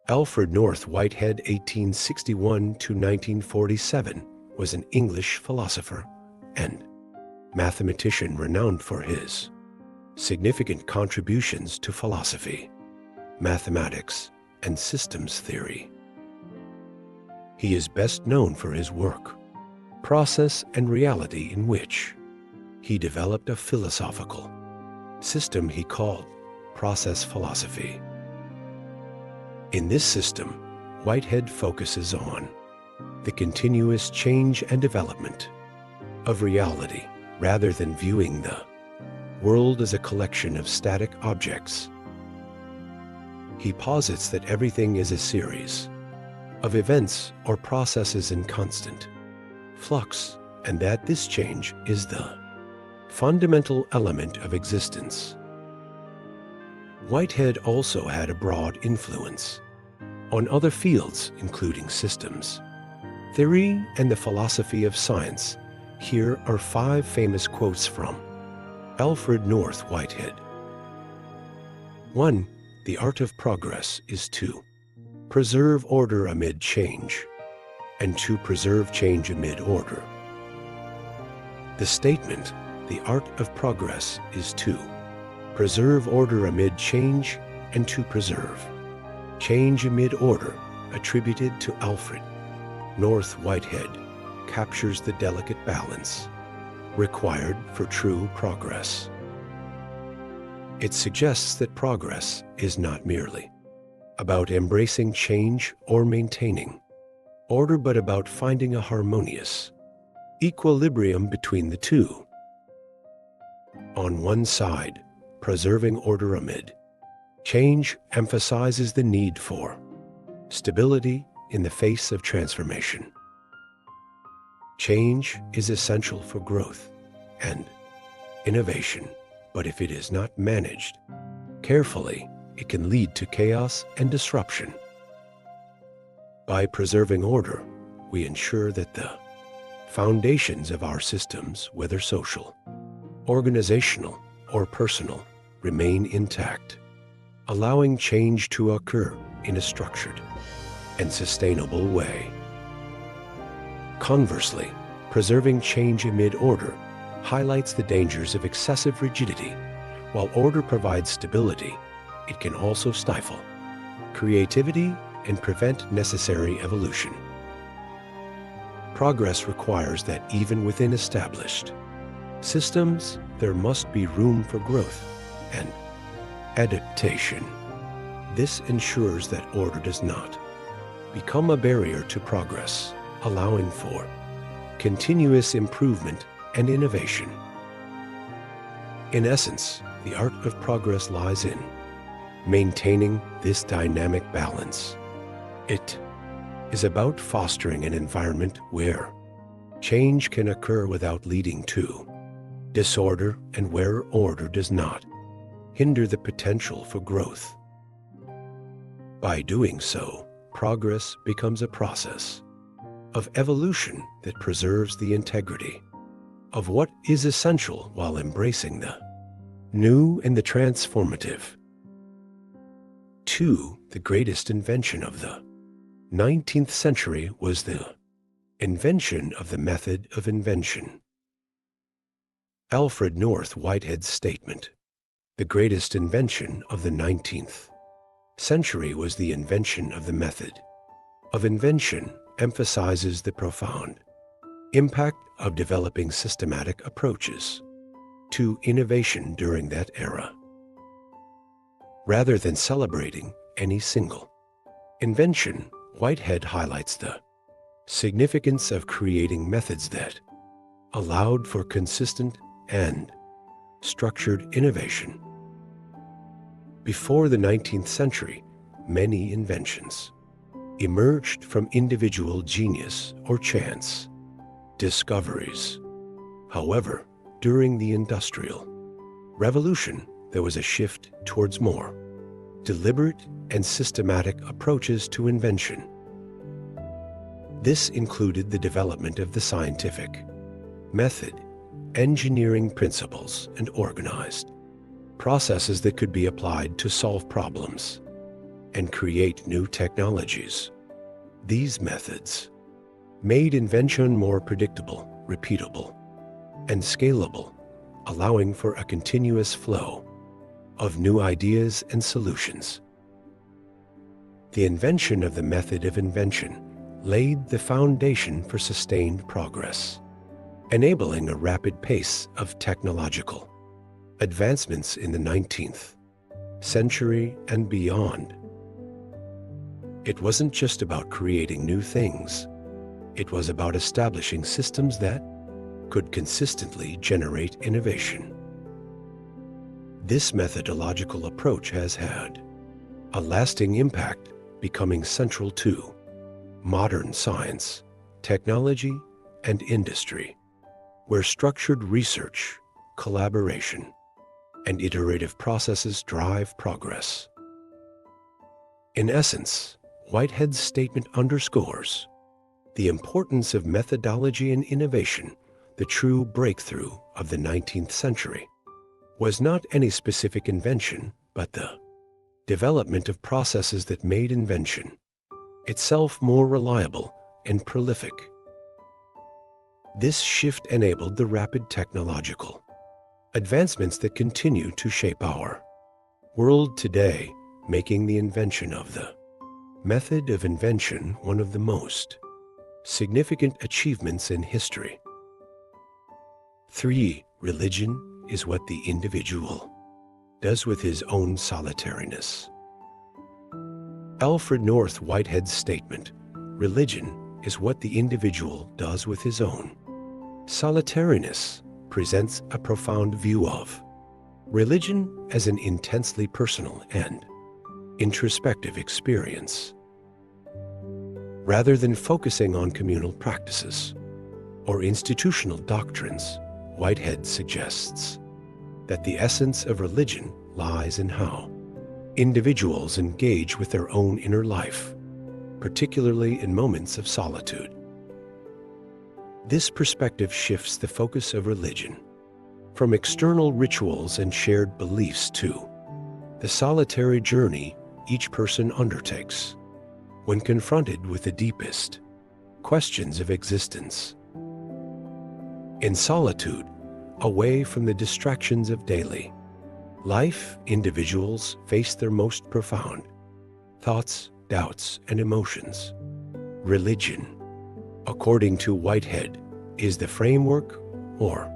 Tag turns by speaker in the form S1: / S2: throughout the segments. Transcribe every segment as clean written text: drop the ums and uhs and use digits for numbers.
S1: Alfred North Whitehead, 1861 to 1947, was an English philosopher and mathematician renowned for his significant contributions to philosophy, mathematics, and systems theory. He is best known for his work, Process and Reality, in which he developed a philosophical system he called process philosophy. In this system, Whitehead focuses on the continuous change and development of reality rather than viewing the world as a collection of static objects. He posits that everything is a series of events or processes in constant flux, and that this change is the fundamental element of existence. Whitehead also had a broad influence on other fields, including systems theory and the philosophy of science. Here are 5 famous quotes from Alfred North Whitehead. 1. The art of progress is to preserve order amid change, and to preserve change amid order. The statement, the art of progress is to preserve order amid change and to preserve change amid order, attributed to Alfred North Whitehead, captures the delicate balance required for true progress. It suggests that progress is not merely about embracing change or maintaining order, but about finding a harmonious equilibrium between the two. On one side, preserving order amid change emphasizes the need for stability in the face of transformation. Change is essential for growth and innovation, but if it is not managed carefully, it can lead to chaos and disruption. By preserving order, we ensure that the foundations of our systems, whether social, organizational, or personal, remain intact, allowing change to occur in a structured and sustainable way. Conversely, preserving change amid order highlights the dangers of excessive rigidity. While order provides stability, it can also stifle creativity and prevent necessary evolution. Progress requires that even within established systems, there must be room for growth and adaptation. This ensures that order does not become a barrier to progress, allowing for continuous improvement and innovation. In essence, the art of progress lies in maintaining this dynamic balance. It is about fostering an environment where change can occur without leading to disorder, and where order does not hinder the potential for growth. By doing so, progress becomes a process of evolution that preserves the integrity of what is essential while embracing the new and the transformative. 2. The greatest invention of the 19th century was the invention of the method of invention. Alfred North Whitehead's statement, the greatest invention of the 19th century was the invention of the method of invention, emphasizes the profound impact of developing systematic approaches to innovation during that era. Rather than celebrating any single invention, Whitehead highlights the significance of creating methods that allowed for consistent and structured innovation. Before the 19th century, many inventions emerged from individual genius or chance discoveries. However, during the Industrial Revolution, there was a shift towards more deliberate and systematic approaches to invention. This included the development of the scientific method, engineering principles, and organized processes that could be applied to solve problems. and create new technologies. These methods made invention more predictable, repeatable, and scalable, allowing for a continuous flow of new ideas and solutions. The invention of the method of invention laid the foundation for sustained progress, enabling a rapid pace of technological advancements in the 19th century and beyond. It wasn't just about creating new things. It was about establishing systems that could consistently generate innovation. This methodological approach has had a lasting impact, becoming central to modern science, technology, and industry, where structured research, collaboration, and iterative processes drive progress. In essence, Whitehead's statement underscores the importance of methodology and innovation. The true breakthrough of the 19th century was not any specific invention, but the development of processes that made invention itself more reliable and prolific. This shift enabled the rapid technological advancements that continue to shape our world today, making the invention of the method of invention one of the most significant achievements in history. 3. Religion is what the individual does with his own solitariness. Alfred North Whitehead's statement, "Religion is what the individual does with his own solitariness," presents a profound view of religion as an intensely personal and introspective experience. Rather than focusing on communal practices or institutional doctrines, Whitehead suggests that the essence of religion lies in how individuals engage with their own inner life, particularly in moments of solitude. This perspective shifts the focus of religion from external rituals and shared beliefs to the solitary journey each person undertakes when confronted with the deepest questions of existence. In solitude, away from the distractions of daily life, individuals face their most profound thoughts, doubts, and emotions. Religion, according to Whitehead, is the framework or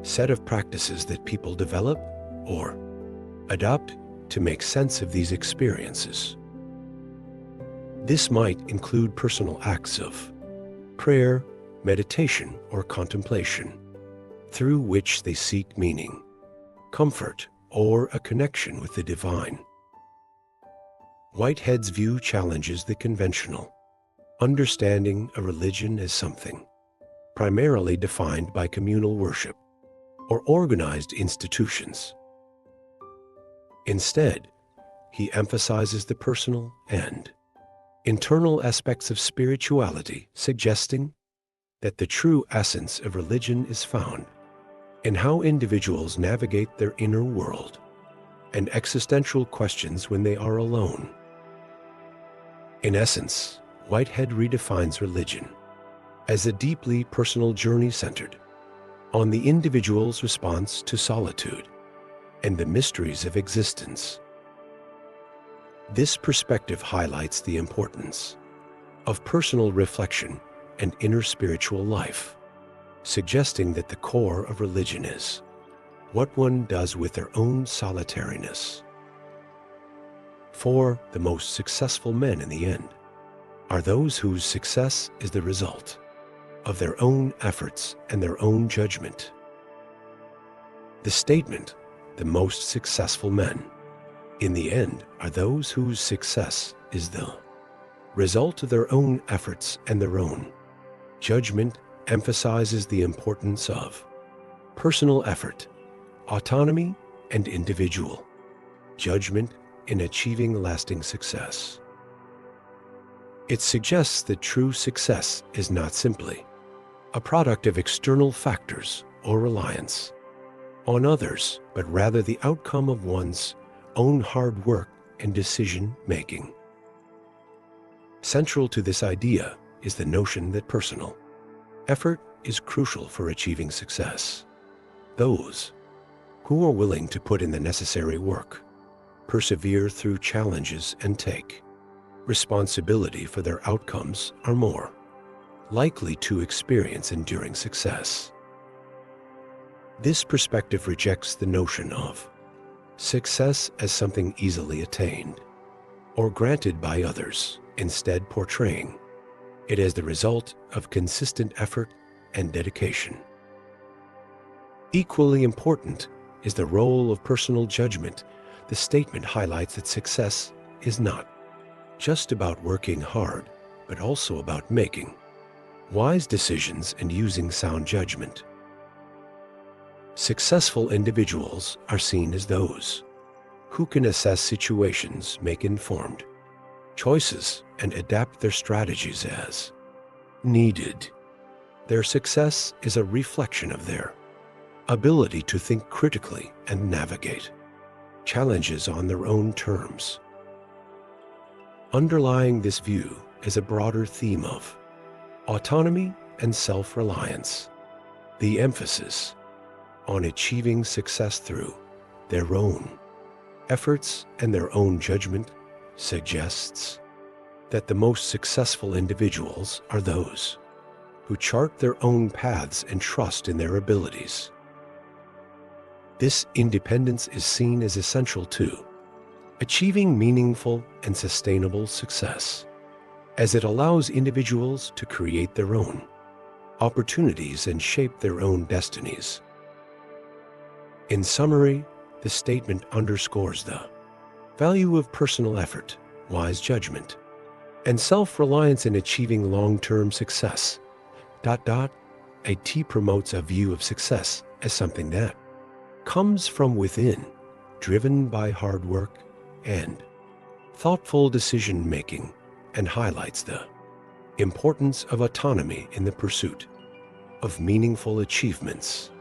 S1: set of practices that people develop or adopt to make sense of these experiences. This might include personal acts of prayer, meditation, or contemplation, through which they seek meaning, comfort, or a connection with the divine. Whitehead's view challenges the conventional understanding of religion as something primarily defined by communal worship or organized institutions. Instead, he emphasizes the personal and internal aspects of spirituality, suggesting that the true essence of religion is found in how individuals navigate their inner world and existential questions when they are alone. In essence, Whitehead redefines religion as a deeply personal journey centered on the individual's response to solitude and the mysteries of existence. This perspective highlights the importance of personal reflection and inner spiritual life, suggesting that the core of religion is what one does with their own solitariness. 4. The most successful men in the end are those whose success is the result of their own efforts and their own judgment. The statement, "The most successful men in the end are those whose success is the result of their own efforts and their own judgment," emphasizes the importance of personal effort, autonomy, and individual judgment in achieving lasting success. It suggests that true success is not simply a product of external factors or reliance on others, but rather the outcome of one's own hard work and decision-making. Central to this idea is the notion that personal effort is crucial for achieving success. Those who are willing to put in the necessary work, persevere through challenges, and take responsibility for their outcomes are more likely to experience enduring success. This perspective rejects the notion of success as something easily attained or granted by others, instead portraying it as the result of consistent effort and dedication. Equally important is the role of personal judgment. The statement highlights that success is not just about working hard, but also about making wise decisions and using sound judgment. Successful individuals are seen as those who can assess situations, make informed choices, and adapt their strategies as needed. Their success is a reflection of their ability to think critically and navigate challenges on their own terms. Underlying this view is a broader theme of autonomy and self-reliance. The emphasis on achieving success through their own efforts and their own judgment suggests that the most successful individuals are those who chart their own paths and trust in their abilities. This independence is seen as essential to achieving meaningful and sustainable success, as it allows individuals to create their own opportunities and shape their own destinies. In summary, the statement underscores the value of personal effort, wise judgment, and self-reliance in achieving long-term success. It promotes a view of success as something that comes from within, driven by hard work and thoughtful decision-making, and highlights the importance of autonomy in the pursuit of meaningful achievements.